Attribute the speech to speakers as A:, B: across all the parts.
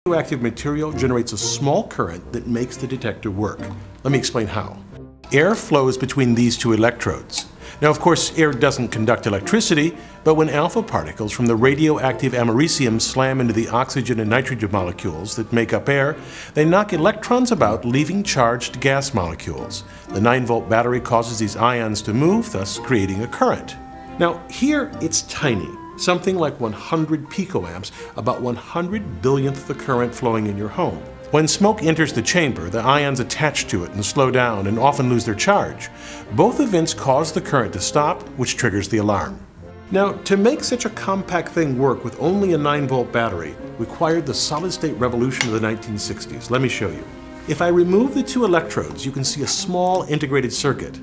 A: Radioactive material generates a small current that makes the detector work. Let me explain how. Air flows between these two electrodes. Now, of course, air doesn't conduct electricity, but when alpha particles from the radioactive americium slam into the oxygen and nitrogen molecules that make up air, they knock electrons about, leaving charged gas molecules. The 9-volt battery causes these ions to move, thus creating a current. Now, here it's tiny. Something like 100 picoamps, about 100 billionth the current flowing in your home. When smoke enters the chamber, the ions attach to it and slow down and often lose their charge. Both events cause the current to stop, which triggers the alarm. Now, to make such a compact thing work with only a 9-volt battery required the solid-state revolution of the 1960s. Let me show you. If I remove the two electrodes, you can see a small integrated circuit.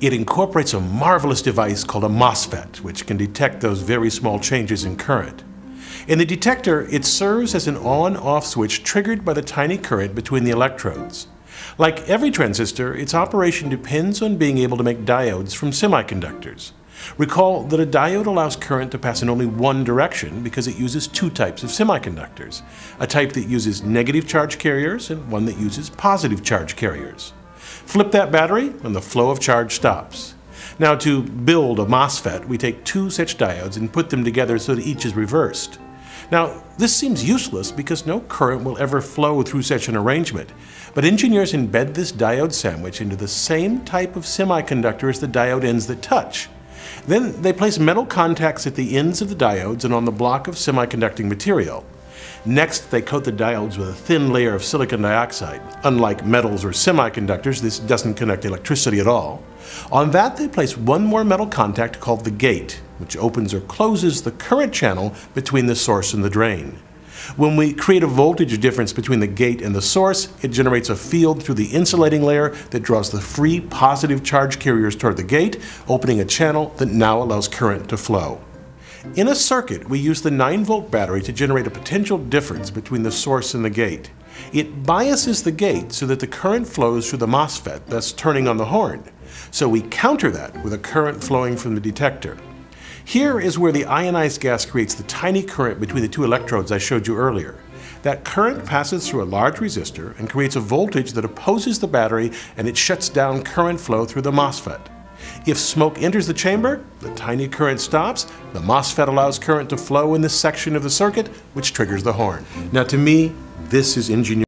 A: It incorporates a marvelous device called a MOSFET, which can detect those very small changes in current. In the detector, it serves as an on-off switch triggered by the tiny current between the electrodes. Like every transistor, its operation depends on being able to make diodes from semiconductors. Recall that a diode allows current to pass in only one direction because it uses two types of semiconductors, a type that uses negative charge carriers and one that uses positive charge carriers. Flip that battery and the flow of charge stops. Now, to build a MOSFET, we take two such diodes and put them together so that each is reversed. Now, this seems useless because no current will ever flow through such an arrangement, but engineers embed this diode sandwich into the same type of semiconductor as the diode ends that touch. Then they place metal contacts at the ends of the diodes and on the block of semiconducting material. Next, they coat the diodes with a thin layer of silicon dioxide. Unlike metals or semiconductors, this doesn't conduct electricity at all. On that, they place one more metal contact called the gate, which opens or closes the current channel between the source and the drain. When we create a voltage difference between the gate and the source, it generates a field through the insulating layer that draws the free positive charge carriers toward the gate, opening a channel that now allows current to flow. In a circuit, we use the 9-volt battery to generate a potential difference between the source and the gate. It biases the gate so that the current flows through the MOSFET, thus turning on the horn. So we counter that with a current flowing from the detector. Here is where the ionized gas creates the tiny current between the two electrodes I showed you earlier. That current passes through a large resistor and creates a voltage that opposes the battery, and it shuts down current flow through the MOSFET. If smoke enters the chamber, the tiny current stops, the MOSFET allows current to flow in this section of the circuit, which triggers the horn. Now, to me, this is engineering.